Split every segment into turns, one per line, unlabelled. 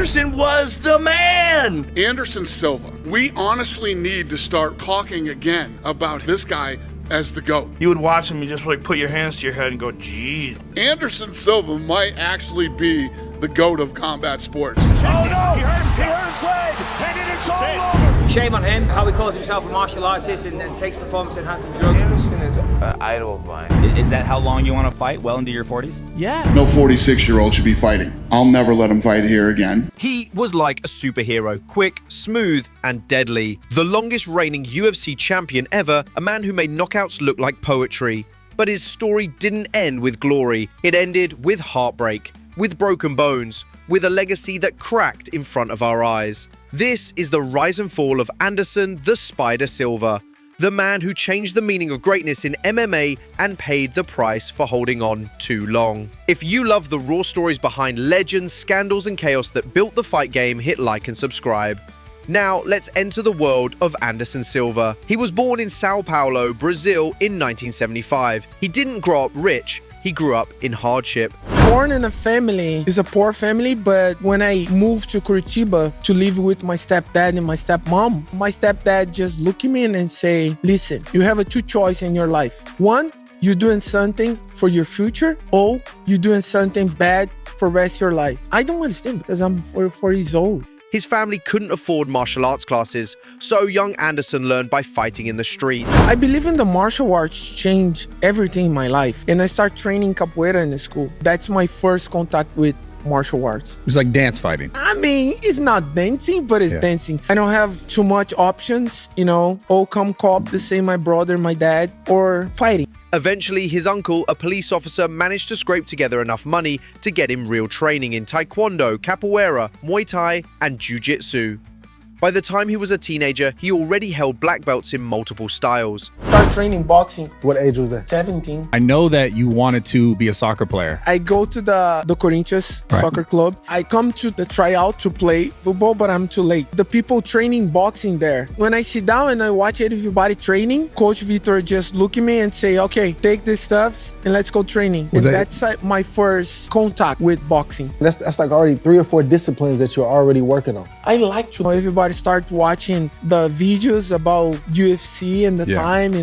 Anderson was the man!
Anderson Silva. We honestly need to start talking again about this guy as the GOAT.
You would watch him and just like put your hands to your head and go, geez.
Anderson Silva might actually be the GOAT of combat sports.
Oh no! He hurt his leg, and it is all over.
Shame on him, how he calls himself a martial artist and takes performance-enhancing drugs.
Anderson is an idol of mine.
Is that how long you want to fight? Well into your 40s?
Yeah.
No 46-year-old should be fighting. I'll never let him fight here again.
He was like a superhero, quick, smooth, and deadly. The longest reigning UFC champion ever, a man who made knockouts look like poetry. But his story didn't end with glory. It ended with heartbreak, with broken bones, with a legacy that cracked in front of our eyes. This is the rise and fall of Anderson the Spider Silva, the man who changed the meaning of greatness in MMA and paid the price for holding on too long. If you love the raw stories behind legends, scandals, and chaos that built the fight game, hit like and subscribe. Now, let's enter the world of Anderson Silva. He was born in Sao Paulo, Brazil in 1975. He didn't grow up rich. He grew up in hardship.
Born in a family, it's a poor family, but when I moved to Curitiba to live with my stepdad and my stepmom, my stepdad just looked at me and say, listen, you have two choices in your life. One, you're doing something for your future, or you're doing something bad for the rest of your life. I don't understand because I'm 44 years old.
His family couldn't afford martial arts classes, so young Anderson learned by fighting in the street.
I believe in the martial arts changed everything in my life. And I started training capoeira in the school. That's my first contact with martial arts.
It's like dance fighting.
I mean, it's not dancing, but it's dancing. I don't have too much options, or come cop to say my brother, my dad, or fighting.
Eventually, his uncle, a police officer, managed to scrape together enough money to get him real training in taekwondo, capoeira, muay thai, and jiu-jitsu. By the time he was a teenager, he already held black belts in multiple styles.
Started training boxing.
What age was that?
17.
I know that you wanted to be a soccer player.
I go to the Corinthians soccer club. I come to the tryout to play football, but I'm too late. The people training boxing there. When I sit down and I watch everybody training, Coach Vitor just look at me and say, okay, take this stuff and let's go training. And that's my first contact with boxing.
That's like already 3 or 4 disciplines that you're already working on.
I like to everybody start watching the videos about UFC and the time,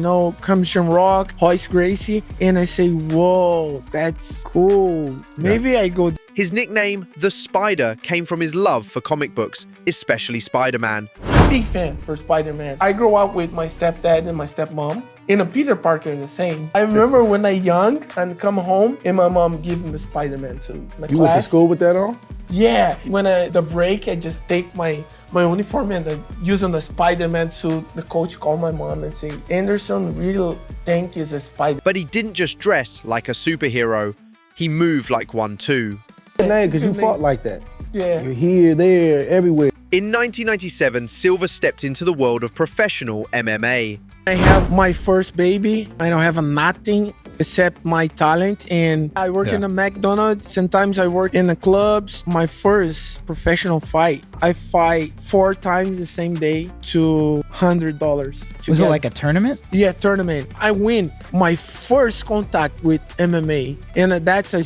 Commission Rock, Royce Gracie, and I say, whoa, that's cool. Maybe I go.
His nickname, The Spider, came from his love for comic books, especially Spider-Man.
Big fan for Spider-Man. I grew up with my stepdad and my stepmom. And Peter Parker is the same. I remember when I young and come home and my mom give me the Spider-Man suit.
You went to school with that on?
Yeah, when the break, I just take my uniform and I use on the Spider-Man suit. The coach called my mom and say, Anderson really think he's a spider.
But he didn't just dress like a superhero. He moved like one too.
Because you fought like that.
Yeah.
You're here, there, everywhere.
In 1997, Silva stepped into the world of professional MMA.
I have my first baby. I don't have nothing except my talent, and I work in a McDonald's. Sometimes I work in the clubs. My first professional fight, I fight 4 times the same day to $100.
Was it like a tournament?
Yeah, tournament. I win my first contact with MMA, and that's a.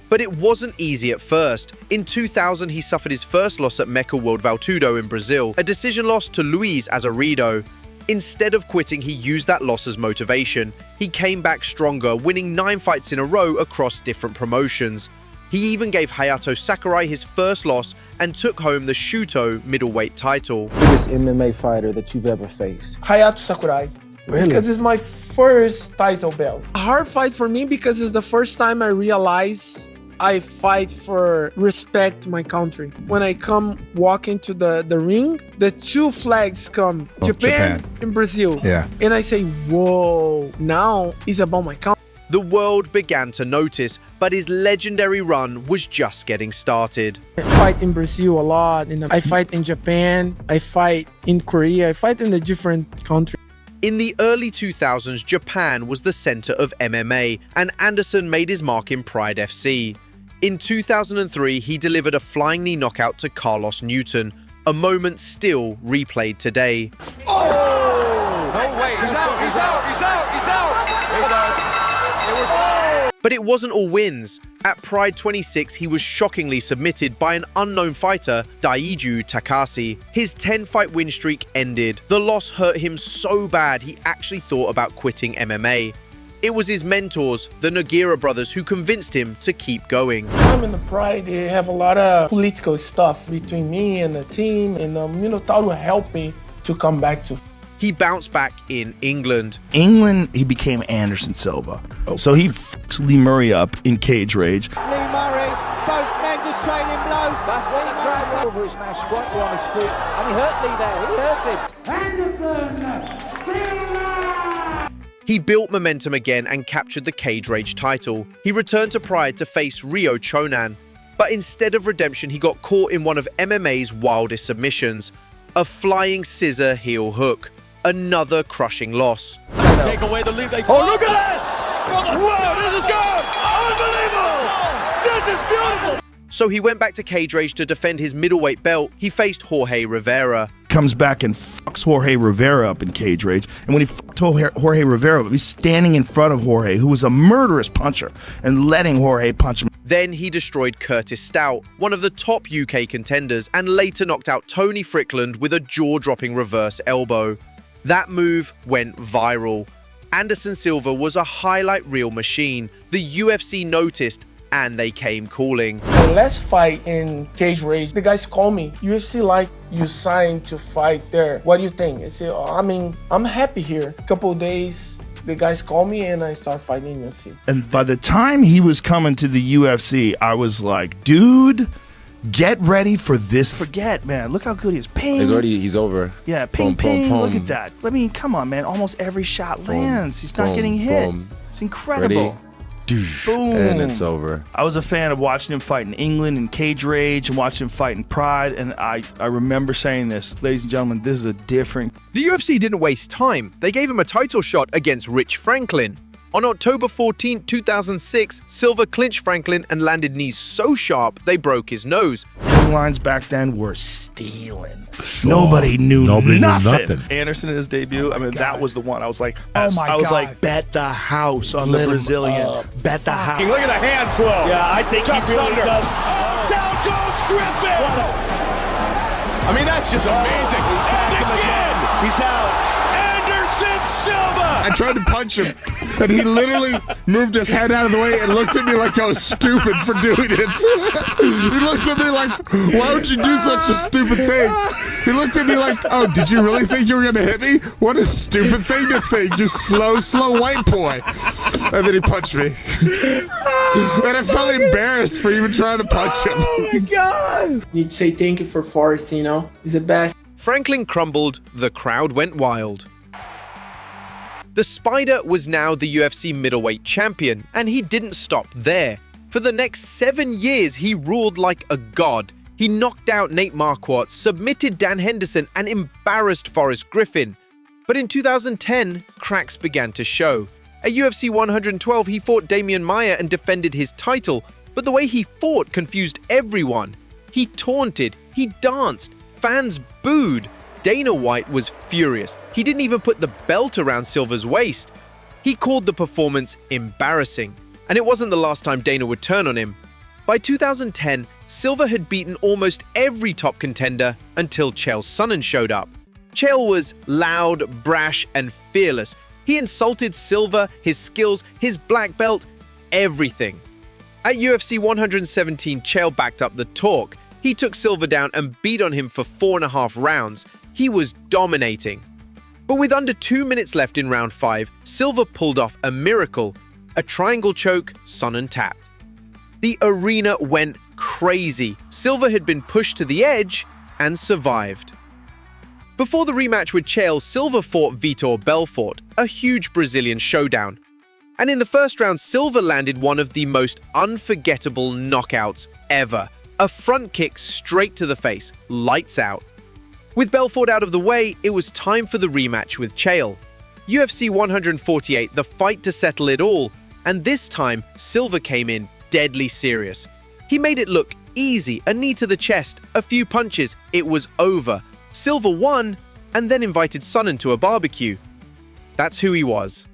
But it wasn't easy at first. In 2000, he suffered his first loss at Meca World Valtudo in Brazil, a decision loss to Luis Azeredo. Instead of quitting, he used that loss as motivation. He came back stronger, winning 9 fights in a row across different promotions. He even gave Hayato Sakurai his first loss and took home the Shuto middleweight title.
Biggest MMA fighter that you've ever faced?
Hayato Sakurai.
Really?
Because it's my first title belt. A hard fight for me because it's the first time I realize I fight for respect to my country. When I come walk into the ring, the 2 flags come, Japan and Brazil.
Yeah.
And I say, whoa, now it's about my country.
The world began to notice, but his legendary run was just getting started.
I fight in Brazil a lot, and I fight in Japan, I fight in Korea, I fight in the different countries.
In the early 2000s, Japan was the center of MMA, and Anderson made his mark in Pride FC. In 2003, he delivered a flying knee knockout to Carlos Newton, a moment still replayed today.
Oh! No way, he's out. It was
But it wasn't all wins. At Pride 26, he was shockingly submitted by an unknown fighter, Daiju Takase. His 10-fight win streak ended. The loss hurt him so bad he actually thought about quitting MMA. It was his mentors, the Nogueira brothers, who convinced him to keep going.
I'm in the Pride, they have a lot of political stuff between me and the team, and Tauro helped me to come back to.
He bounced back in England.
He became Anderson Silva. So he f***s Lee Murray up in cage rage.
Lee Murray, both men just trading blows.
That's when the crowd over is now sprightly on his feet, and he hurt Lee there. He hurt him. Anderson Silva!
He built momentum again and captured the Cage Rage title. He returned to Pride to face Ryo Chonan. But instead of redemption, he got caught in one of MMA's wildest submissions, a flying scissor heel hook. Another crushing loss.
Take away the lead.
Oh, look at this! Whoa, this is good! Unbelievable! This is beautiful!
So he went back to Cage Rage to defend his middleweight belt. He faced Jorge Rivera.
Comes back and fucks Jorge Rivera up in cage rage. And when he fucked Jorge Rivera up, he's standing in front of Jorge, who was a murderous puncher, and letting Jorge punch him.
Then he destroyed Curtis Stout, one of the top UK contenders, and later knocked out Tony Frickland with a jaw-dropping reverse elbow. That move went viral. Anderson Silva was a highlight reel machine. The UFC noticed, and they came calling.
The last fight in Cage Rage, the guys call me, UFC like you signed to fight there. What do you think? I say, I'm happy here. A couple of days, the guys call me and I start fighting UFC.
And by the time he was coming to the UFC, I was like, dude, get ready for this. Forget, man. Look how good he is. Ping.
He's over.
Yeah, ping,
Boom,
ping.
boom,
Look
boom.
at that. I mean, come on, man. Almost every shot lands. He's not getting hit.
Boom.
It's incredible.
Ready?
Boom.
And it's over.
I was a fan of watching him fight in England in Cage Rage and watching him fight in Pride. And I remember saying this, ladies and gentlemen, this is a different.
The UFC didn't waste time. They gave him a title shot against Rich Franklin. On October 14, 2006, Silva clinched Franklin and landed knees so sharp they broke his nose.
Lines back then were stealing. Nobody knew nothing. Anderson in his debut, that was the one. I was like,
Oh my
I was
God.
like, bet the house on the Brazilian. Bet the house.
Look at the hand flow.
Yeah, I think he really does.
Down goes Griffin. That's just amazing. And again,
He's out.
Anderson Silva.
I tried to punch him, and he literally moved his head out of the way and looked at me like I was stupid for doing it. He looked at me like, why would you do such a stupid thing? He looked at me like, oh, did you really think you were going to hit me? What a stupid thing to think, you slow white boy. And then he punched me. And I felt embarrassed for even trying to punch him.
Oh my God! Need to say thank you for Forrest, He's the best.
Franklin crumbled, the crowd went wild. The Spider was now the UFC middleweight champion, and he didn't stop there. For the next 7 years, he ruled like a god. He knocked out Nate Marquardt, submitted Dan Henderson, and embarrassed Forrest Griffin. But in 2010, cracks began to show. At UFC 112, he fought Damian Maia and defended his title, but the way he fought confused everyone. He taunted, he danced, fans booed. Dana White was furious. He didn't even put the belt around Silva's waist. He called the performance embarrassing, and it wasn't the last time Dana would turn on him. By 2010, Silva had beaten almost every top contender until Chael Sonnen showed up. Chael was loud, brash, and fearless. He insulted Silva, his skills, his black belt, everything. At UFC 117, Chael backed up the talk. He took Silva down and beat on him for 4.5 rounds. He was dominating. But with under 2 minutes left in round 5, Silva pulled off a miracle. A triangle choke, Sonnen tapped. The arena went crazy. Silva had been pushed to the edge and survived. Before the rematch with Chael, Silva fought Vitor Belfort, a huge Brazilian showdown. And in the first round, Silva landed one of the most unforgettable knockouts ever. A front kick straight to the face, lights out. With Belfort out of the way, it was time for the rematch with Chael. UFC 148, the fight to settle it all, and this time, Silva came in deadly serious. He made it look easy, a knee to the chest, a few punches, it was over. Silva won, and then invited Sonnen to a barbecue. That's who he was.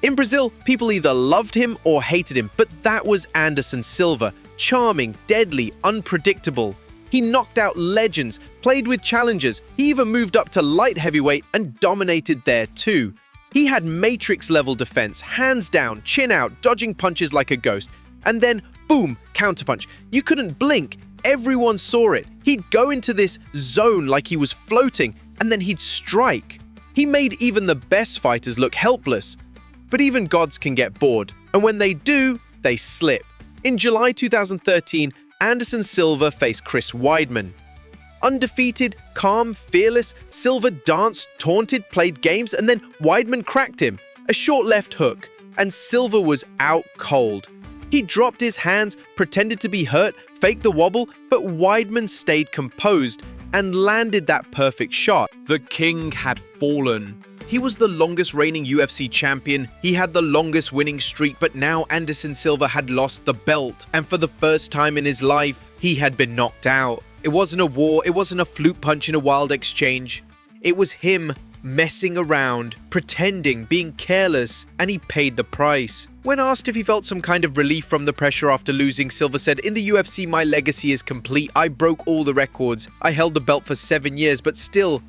In Brazil, people either loved him or hated him, but that was Anderson Silva. Charming, deadly, unpredictable. He knocked out legends, played with challengers, he even moved up to light heavyweight and dominated there too. He had Matrix-level defense, hands down, chin out, dodging punches like a ghost. And then, boom, counterpunch. You couldn't blink. Everyone saw it. He'd go into this zone like he was floating, and then he'd strike. He made even the best fighters look helpless. But even gods can get bored, and when they do, they slip. In July 2013, Anderson Silva faced Chris Weidman. Undefeated, calm, fearless, Silva danced, taunted, played games, and then Weidman cracked him. A short left hook, and Silva was out cold. He dropped his hands, pretended to be hurt, faked the wobble, but Weidman stayed composed and landed that perfect shot.
The king had fallen.
He was the longest reigning UFC champion, he had the longest winning streak, but now Anderson Silva had lost the belt, and for the first time in his life, he had been knocked out. It wasn't a war, it wasn't a flute punch in a wild exchange. It was him messing around, pretending, being careless, and he paid the price. When asked if he felt some kind of relief from the pressure after losing, Silva said, "In the UFC, my legacy is complete. I broke all the records. I held the belt for 7 years, but still,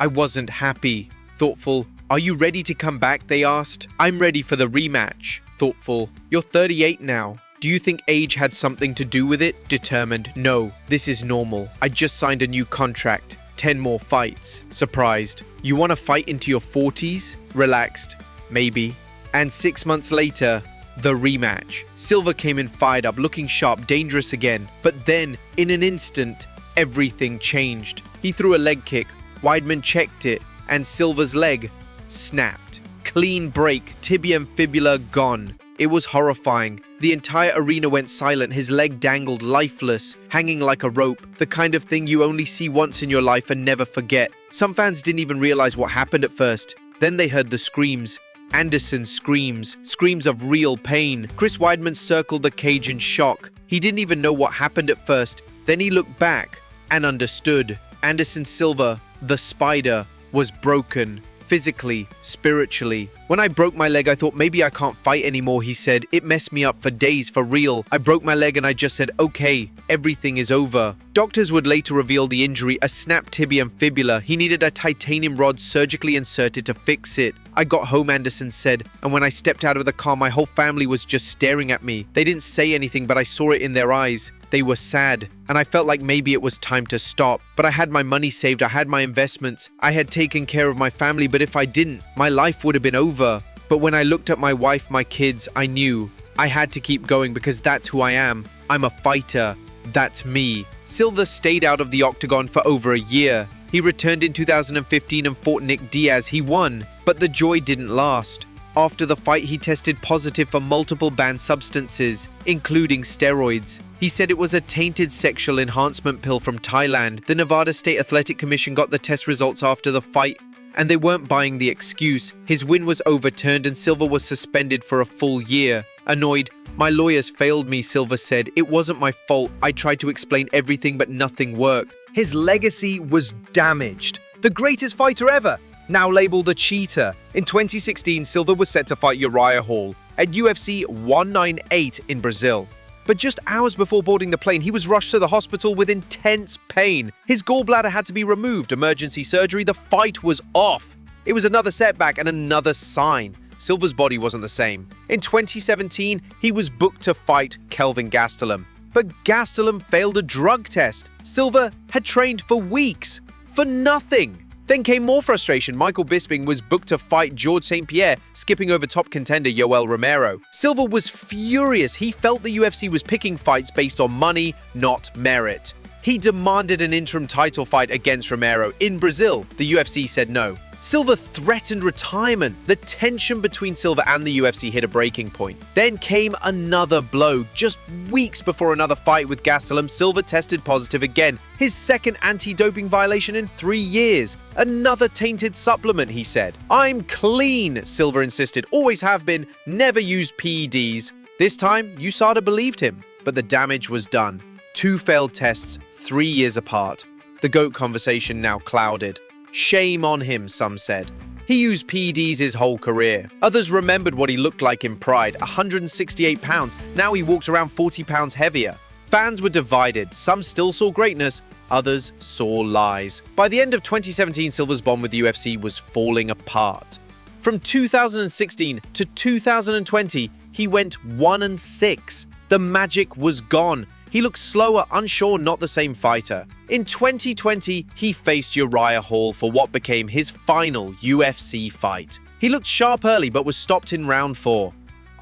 I wasn't happy." Thoughtful. "Are you ready to come back?" they asked. "I'm ready for the rematch." Thoughtful. "You're 38 now. Do you think age had something to do with it?" Determined. "No, this is normal. I just signed a new contract. 10 more fights." Surprised. "You want to fight into your 40s? Relaxed. Maybe." And 6 months later, the rematch. Silva came in fired up, looking sharp, dangerous again. But then, in an instant, everything changed. He threw a leg kick. Weidman checked it, and Silva's leg snapped. Clean break, tibia and fibula gone. It was horrifying. The entire arena went silent. His leg dangled lifeless, hanging like a rope, the kind of thing you only see once in your life and never forget. Some fans didn't even realize what happened at first. Then they heard the screams. Anderson's screams. Screams of real pain. Chris Weidman circled the cage in shock. He didn't even know what happened at first. Then he looked back and understood. Anderson Silva, the spider, was broken. Physically, spiritually. "When I broke my leg, I thought maybe I can't fight anymore," he said. "It messed me up for days, for real. I broke my leg and I just said, okay, everything is over." Doctors would later reveal the injury, a snapped tibia and fibula. He needed a titanium rod surgically inserted to fix it. "I got home," Anderson said, "and when I stepped out of the car, my whole family was just staring at me. They didn't say anything, but I saw it in their eyes. They were sad, and I felt like maybe it was time to stop. But I had my money saved, I had my investments, I had taken care of my family, but if I didn't, my life would have been over. But when I looked at my wife, my kids, I knew I had to keep going because that's who I am. I'm a fighter. That's me." Silva stayed out of the octagon for over a year. He returned in 2015 and fought Nick Diaz. He won, but the joy didn't last. After the fight, he tested positive for multiple banned substances, including steroids. He said it was a tainted sexual enhancement pill from Thailand. The Nevada State Athletic Commission got the test results after the fight, and they weren't buying the excuse. His win was overturned and Silva was suspended for a full year. Annoyed, "My lawyers failed me," Silva said. "It wasn't my fault. I tried to explain everything, but nothing worked." His legacy was damaged. The greatest fighter ever, now labeled a cheater. In 2016, Silva was set to fight Uriah Hall at UFC 198 in Brazil. But just hours before boarding the plane, he was rushed to the hospital with intense pain. His gallbladder had to be removed, emergency surgery, the fight was off. It was another setback and another sign. Silva's body wasn't the same. In 2017, he was booked to fight Kelvin Gastelum. But Gastelum failed a drug test. Silva had trained for weeks, for nothing. Then came more frustration. Michael Bisping was booked to fight George St. Pierre, skipping over top contender Yoel Romero. Silva was furious. He felt the UFC was picking fights based on money, not merit. He demanded an interim title fight against Romero in Brazil. The UFC said no. Silva threatened retirement. The tension between Silva and the UFC hit a breaking point. Then came another blow. Just weeks before another fight with Gastelum, Silva tested positive again. His second anti-doping violation in 3 years. Another tainted supplement, he said. "I'm clean," Silva insisted. "Always have been. Never used PEDs." This time, USADA believed him, but the damage was done. 2 failed tests, 3 years apart. The GOAT conversation now clouded. Shame on him, some said. He used PEDs his whole career. Others remembered what he looked like in Pride, 168 pounds. Now he walks around 40 pounds heavier. Fans were divided. Some still saw greatness, others saw lies. By the end of 2017, Silva's bond with the UFC was falling apart. From 2016 to 2020, he went 1-6. The magic was gone. He looked slower, unsure, not the same fighter. In 2020, he faced Uriah Hall for what became his final UFC fight. He looked sharp early but was stopped in round 4.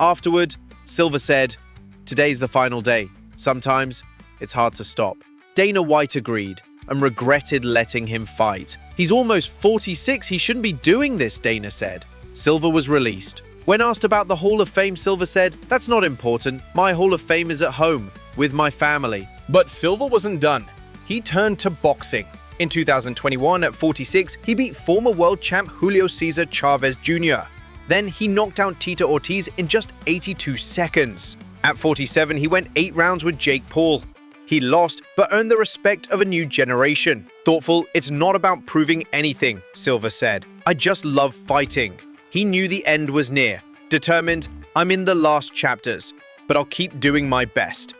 Afterward, Silva said, "Today's the final day. Sometimes it's hard to stop." Dana White agreed and regretted letting him fight. "He's almost 46, he shouldn't be doing this," Dana said. Silva was released. When asked about the Hall of Fame, Silva said, "That's not important. My Hall of Fame is at home, with my family."
But Silva wasn't done. He turned to boxing. In 2021, at 46, he beat former world champ Julio Cesar Chavez Jr. Then he knocked out Tito Ortiz in just 82 seconds. At 47, he went 8 rounds with Jake Paul. He lost, but earned the respect of a new generation. Thoughtful, "It's not about proving anything," Silva said. "I just love fighting." He knew the end was near. Determined, "I'm in the last chapters, but I'll keep doing my best."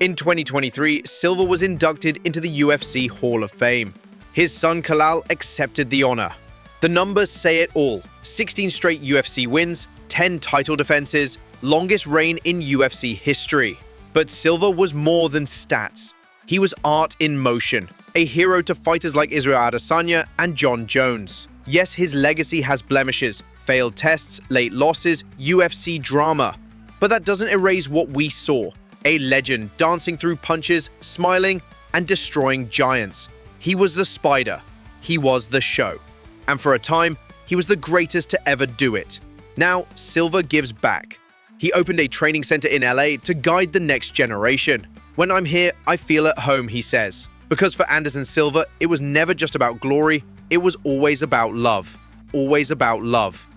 In 2023, Silva was inducted into the UFC Hall of Fame. His son Kalal accepted the honor. The numbers say it all. 16 straight UFC wins, 10 title defenses, longest reign in UFC history. But Silva was more than stats. He was art in motion, a hero to fighters like Israel Adesanya and John Jones. Yes, his legacy has blemishes, failed tests, late losses, UFC drama. But that doesn't erase what we saw. A legend dancing through punches, smiling, and destroying giants. He was the spider. He was the show. And for a time, he was the greatest to ever do it. Now, Silva gives back. He opened a training center in LA to guide the next generation. "When I'm here, I feel at home," he says. Because for Anderson Silva, it was never just about glory, it was always about love. Always about love.